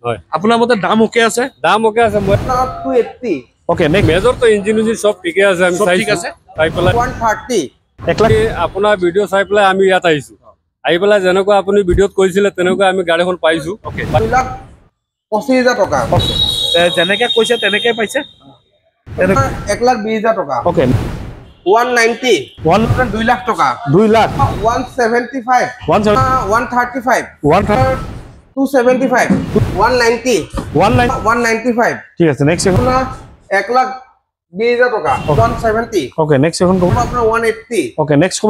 হয় আপোনাৰ মতে দাম ওকে আছে মই 280 ওকে নেক্সট মেজৰ তো ইঞ্জিন সব ঠিকে আছে আমি চাই ঠিক আছে চাই পেলাই 130 1 লাখ আপোনাৰ ভিডিও চাই পেলাই আমি ইয়াত আহিছো আহি পেলাই যেনেকৈ আপুনি ভিডিওত কৈছিলে তেনেকৈ আমি গাড়ীখন পাইছো ওকে 2,25,000 টকা ওকে যেনেকৈ কৈছে তেনেকৈ পাইছে 1,20,000 টকা ওকে 190 2 লাখ টকা 2 লাখ 175 135 275 190 195 ঠিক আছে নেক্সট এখন আপোনাৰ 1,20,000 টকা 170 ওকে নেক্সট এখন কম আপোনাৰ 180 ওকে নেক্সট কম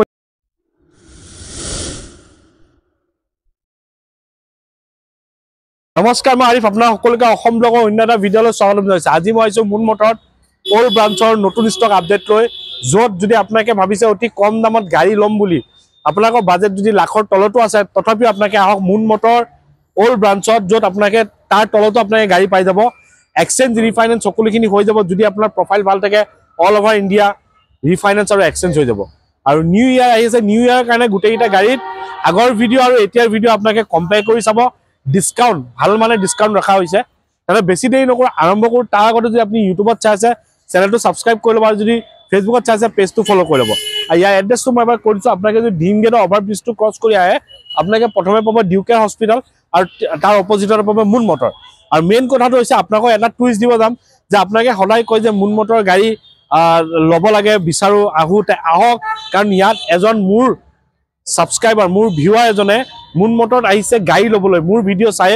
নমস্কাৰ মই আৰিফ আপোনাৰ সকলোকে অসম ব্লগৰ অন্য এটা ভিডিঅ'লৈ স্বাগতম জনাইছো আজি মই আহিছো মুন মটৰত অল ব্ৰাঞ্চৰ নতুন ষ্টক আপডেট লৈ য'ত যদি আপোনাকে ভাবিছে অতি কম দামত গাড়ী ল'ম বুলি আপোনাকৰ বাজেট যদি লাখৰ তলতো আছে তথাপিও আপোনাকে আহক মুন মটৰ অল ব্ৰাঞ্চত য'ত আপোনাকে তাৰ তলতো আপোনাকে গাড়ী পাই যাব এক্সচেঞ্জ ৰিফাইনেন্স সকলোখিনি হৈ যাব যদি আপোনাৰ প্ৰফাইল ভাল থাকে অল ওভাৰ ইণ্ডিয়া ৰিফাইনেন্স আৰু এক্সচেঞ্জ হৈ যাব আৰু নিউ ইয়াৰ আহিছে নিউ ইয়াৰ কাৰণে গোটেইটা গাড়ীত আগৰ ভিডিঅ' আৰু এতিয়াৰ ভিডিঅ' আপোনাকে কম্পেয়াৰ কৰি চাব ডিসকাউন্ট ভাল মানে ডিসকাউন্ট ৰাখা হৈছে তাতে বেছি দেৰি নকৰ আৰম্ভ কৰো তাৰ আগতে যদি আপুনি ইউটিউবত চাইছে চেনেলটো সাবস্ক্ৰাইব কৰি লব আৰু যদি ফেসবুকত চাইছে পেজটো ফলো কৰি লব আৰু ইয়াৰ এড্ৰেছটো মই এবাৰ কৈ দিছো আপোনাকে যদি ডিম গেটৰ অভাৰব্ৰিজটো ক্ৰছ কৰি আহে আপোনাকে প্ৰথমে পাব ডিউকে হস্পিটাল আৰু তাৰ অপজিটত পাব মুন মটৰ আৰু মেইন কথাটো হৈছে আপোনাক এটা টুইষ্ট দিব যাম যে আপোনাকে সদায় কয় যে মুন মটৰ গাড়ী ল'ব লাগে বিচাৰো আহোতে আহক কাৰণ ইয়াত এজন মোৰ সাবস্ক্ৰাইবাৰ মোৰ ভিউৱাৰ এজনে মুন মটৰত আহিছে গাড়ী ল'বলৈ মোৰ ভিডিঅ' চাই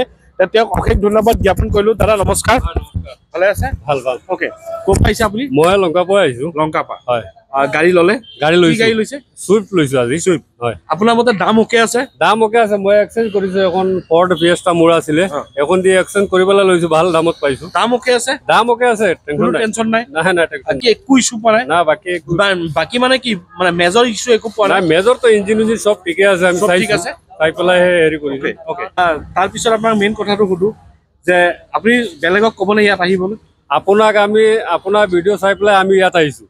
তেওঁক অশেষ ধন্যবাদ জ্ঞাপন কৰিলো দাদা নমস্কাৰ ভালে আছে ভাল ওকে কোন পাইছে আপুনি মই লংকা পৰা আহিছো লংকা পা হয় গাড়ী ল'লে গাড়ী লৈছে সুইফট লৈছো আজি সুইফট হয় আপোনাৰ মতে দাম ওকে আছে মই এক্সচেঞ্জ কৰিছো এখন ফৰ্ড ফিয়েষ্টা মোৰ আছিলে এখন দি এক্সচেঞ্জ কৰিবলৈ লৈছো ভাল দামত পাইছো দাম ওকে আছে টেনচন নাই বাকি একো ইস্যু পোৱা নাই না বাকি মানে কি মানে মেজৰ ইস্যু একো পোৱা নাই মেজৰ তো ইঞ্জিন সব ঠিকে আছে আমি ঠিক আছে চাই পেলাই হেৰি কৰিছো ওকে তাৰ পিছত আপোনাক মেইন কথাটো সুধো যে আপুনি বেলেগক ক'বনে ইয়াত আহিবলৈ আপোনাক আমি আপোনাৰ ভিডিঅ' চাই পেলাই আমি ইয়াত আহিছো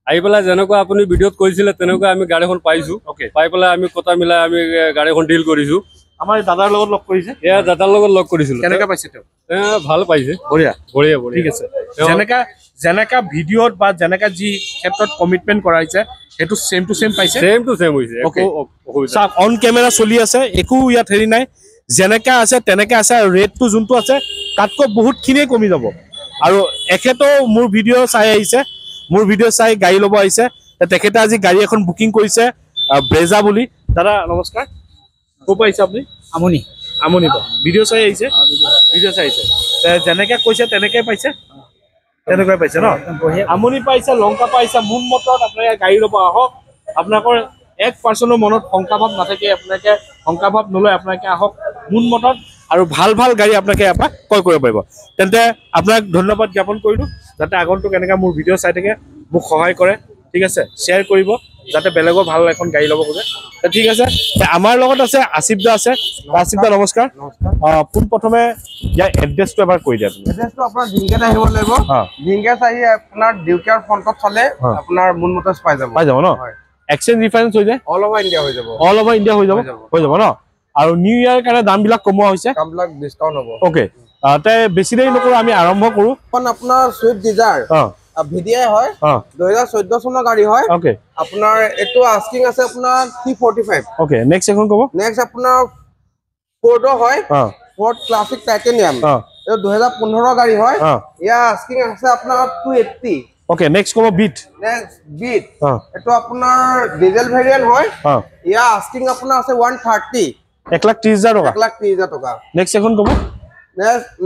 আহি পেলাই যেনেকৈ আপুনি ভিডিঅ'ত কৈছিলে তেনেকৈ আমি গাড়ীখন পাইছো পাই পেলাই আমি কথা মিলাই আমি গাড়ীখন ডিল কৰিছো আমাৰ দাদাৰ লগত লগ কৰিছে এয়া দাদাৰ লগত লগ কৰিছিলো কেনেকৈ পাইছে তেওঁ ভাল পাইছে বঢ়িয়া ঠিক আছে যেনেকা ভিডিঅ'ত বা যেনেকা যি ক্ষেত্ৰত কমিটমেণ্ট কৰাইছে সেইটো ছেম টু ছেম পাইছে হৈছে অন কেমেৰা চলি আছে একো ইয়াত হেৰি নাই যেনেকা আছে তেনেকে আছে আৰু ৰেটটো যোনটো আছে তাতকৈ বহুতখিনিয়ে কমি যাব আৰু এখেতো মোৰ ভিডিঅ' চাই আহিছে মোৰ ভিডিঅ' চাই গাড়ী ল'ব আহিছে তেখেতে আজি গাড়ী এখন বুকিং কৰিছে ব্ৰেজা বুলি দাদা নমস্কাৰ ক'ৰ পৰা আহিছে আপুনি আমনি পৰা ভিডিঅ' চাই আহিছে যেনেকে কৈছে তেনেকৈ পাইছে তেনেকৈ পাইছে ন আমনি পাইছে লংকা পাইছে মুন মটৰত আপোনালোকে গাড়ী ল'ব আহক আপোনালোকৰ 1% মনত শংকাভাৱ নাথাকে আপোনালোকে শংকাভাৱ নলয় আপোনালোকে আহক মুন মটৰত আৰু ভাল গাড়ী আপোনালোকে ইয়াৰ পৰা ক্ৰয় কৰিব পাৰিব তেন্তে আপোনাক ধন্যবাদ জ্ঞাপন কৰিলোঁ যাতে আগন্তুক এনেকৈ মোৰ ভিডিঅ' চাই থাকে মোক সহায় কৰে ঠিক আছে শ্বেয়াৰ কৰিব যাতে বেলেগৰ ভাল এখন গাড়ী ল'ব খোজে ঠিক আছে আমাৰ লগত আছে আছিফ দা আছে আছিফ দা নমস্কাৰ পোনপ্ৰথমে ইয়াৰ এড্ৰেছটো এবাৰ কৈ দিয়া এড্ৰেছটো আপোনাৰ জিংগেট আহিব লাগিব জিংগেট আহি আপোনাৰ ডিউকেৰ ফ্ৰণ্টত চালে আপোনাৰ মুন মটৰ্ছ পাই যাব ন এক্সচেঞ্জ ৰিফাইনেন্স হৈ যায় অল ওভাৰ ইণ্ডিয়া হৈ যাব ন আৰু নিউ ইয়াৰ কাৰণে দামবিলাক কমোৱা হৈছে দামবিলাক ডিসকাউন্ট হ'ব ওকে তে বেছি দেৰি নকৰো আমি আৰম্ভ কৰো আপোনাৰ সুইফট ডিজাৰ ভিডিআই হয় 2014 চনৰ গাড়ী হয় ওকে আপোনাৰ এটো আস্কিং আছে আপোনাৰ 345 ওকে নেক্সট এখন কব নেক্সট আপোনাৰ ফোৰ্ড হয় ফোৰ্ড ক্লাসিক টাইটেনিয়াম এটো 2015 গাড়ী হয় ইয়া আস্কিং আছে আপোনাৰ 280 ওকে নেক্সট কব বিট এটো আপোনাৰ ডিজেল ভেৰিয়েন্ট হয় ইয়া আস্কিং আপোনাৰ আছে 130 1,30,000 টকা 1,30,000 টকা নেক্সট এখন কব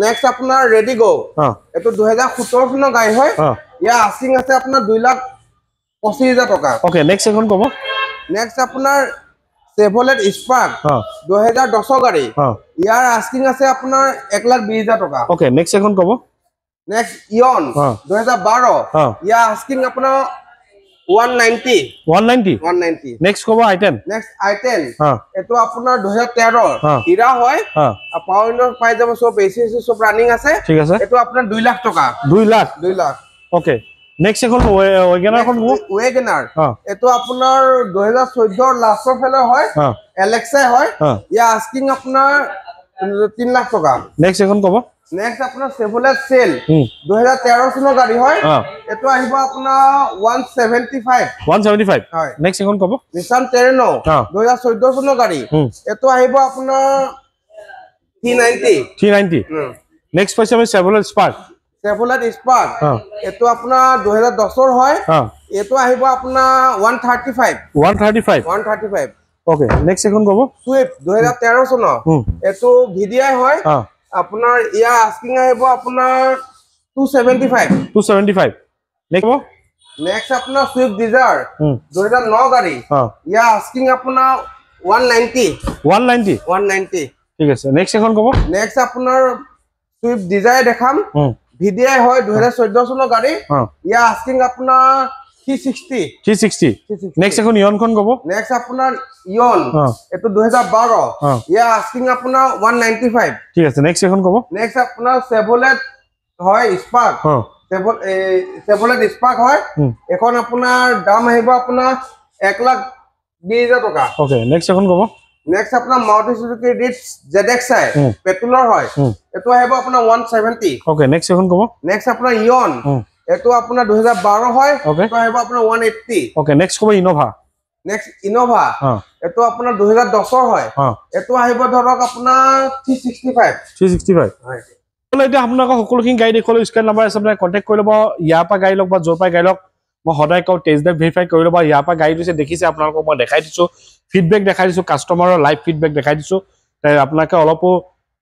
নেক্সট আপোনাৰ ৰেডি গো এটো 2017 চনৰ গাড়ী হয় ইয়া আস্কিং আছে আপোনাৰ 2,25,000 টকা ওকে নেক্সট এখন কব নেক্সট আপোনাৰ চেভলেট স্পাৰ্ক 2010 গাড়ী ইয়াৰ আস্কিং আছে আপোনাৰ 1,20,000 টকা ওকে নেক্সট এখন কব নেক্সট ইয়ন 2012 ইয়াৰ আস্কিং আপোনাৰ 190 নেক্সট কব i10 নেক্সট i10 এটো আপোনাৰ 2013 ইৰা হয় পাৱাৰ উইন্ডো পাই যাব সব এসি সব ৰানিং আছে ঠিক আছে এটো আপোনাৰ 2 লাখ টকা 2 লাখ ওকে নেক্সট এখন ওয়েগনাৰ এখন ওয়েগনাৰ এটো আপোনাৰ 2014 লাষ্টৰ ফেলে হয় এলেক্সা হয় ইয়া আস্কিং আপোনাৰ 3 লাখ টকা নেক্সট এখন কব নেক্সট আপোনাৰ Chevrolet Cell 2013 চনৰ গাড়ী হয় এটো আহিব আপোনাৰ 175 হয় নেক্সট এখন কব Nissan Terrano 2014 চনৰ গাড়ী এটো আহিব আপোনাৰ 390 নেক্সট পাইছে আমি Chevrolet Spark এটো আপোনাৰ 2010 ৰ হয় এটো আহিব আপোনাৰ 135 ওকে নেক্সট এখন কব Swift 2013 চনৰ এটো VDI হয় আপোনাৰ ইয়া আস্কিং আহিব আপোনাৰ 275 নেক্সট আপোনাৰ Swift Desire 2009 গাড়ী ইয়া আস্কিং আপোনাৰ 190 ঠিক আছে নেক্সট এখন কব নেক্সট আপোনাৰ Swift Desire দেখাম VDI হয় 2014 চনৰ গাড়ী ইয়া আস্কিং আপোনাৰ 360 নেক্সট এখন ইয়ন খন কব নেক্সট আপোনাৰ ইয়ন এটো 2012 ইয়া আস্কিং আপোনাৰ 195 ঠিক আছে নেক্সট এখন কব নেক্সট আপোনাৰ Chevrolet হয় Spark Chevrolet Spark হয় এখন আপোনাৰ দাম আহিব আপোনাৰ 1,20,000 টকা ওকে নেক্সট এখন কব নেক্সট আপোনাৰ Maruti Suzuki Ritz ZXi পেট্ৰলৰ হয় এটো আহিব আপোনাৰ 170 ওকে নেক্সট এখন কব নেক্সট আপোনাৰ ইয়ন এটো আপোনাৰ 2012 হয় এটো আহিব আপোনাৰ 180 ওকে নেক্সট কব নেক্সট ইনোভা এটো আপোনাৰ 2010 হয় এটো আহিব ধৰক আপোনাৰ 365 হয় এতিয়া আপোনালোকক সকলোখিনি গাড়ী দেখুৱালো স্ক্ৰিন নাম্বাৰ আছে আপোনালোকে কণ্টেক্ট কৰি ল'ব ইয়াৰ পৰা গাড়ী লওক বা য'ৰ পৰা গাড়ী লওক মই সদায় কওঁ টেষ্ট ড্ৰাইভ ভেৰিফাই কৰি ল'ব ইয়াৰ পৰা গাড়ী লৈছে দেখিছে আপোনালোকক মই দেখাই দিছোঁ ফিডবেক দেখাই দিছোঁ কাষ্টমাৰৰ লাইভ ফিডবেক দেখাই দিছোঁ আপোনালোকে অলপো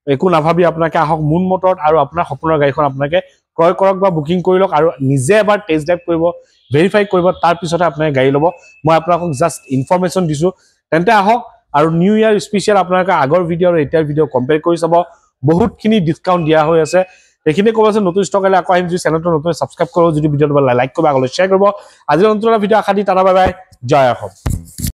একো নাভাবি আপোনালোকে আহক মুন মটৰত আৰু আপোনাৰ সপোনৰ গাড়ীখন আপোনালোকে ক্ৰয় কৰক বা বুকিং কৰি লওক আৰু নিজে এবাৰ টেষ্ট ড্ৰাইভ কৰিব ভেৰিফাই কৰিব তাৰপিছতে আপোনালোকে গাড়ী ল'ব মই আপোনালোকক জাষ্ট ইনফৰমেশ্যন দিছোঁ তেন্তে আহক আৰু নিউ ইয়াৰ স্পেচিয়েল আপোনালোকে আগৰ ভিডিঅ' আৰু এতিয়াৰ ভিডিঅ' কম্পেয়াৰ কৰি চাব বহুতখিনি ডিছকাউণ্ট দিয়া হৈ আছে এইখিনি ক'ব আছে নতুন ষ্টক আহিলে আকৌ আহিম যদি চেনেলটো নতুন ছাবস্ক্ৰাইব কৰিব যদি ভিডিঅ'টো লাইক কৰিব আগলৈ শ্বেয়াৰ কৰিব আজিৰ নতুন ভিডিঅ' আশা দি টাটা বাই বাই জয় অসম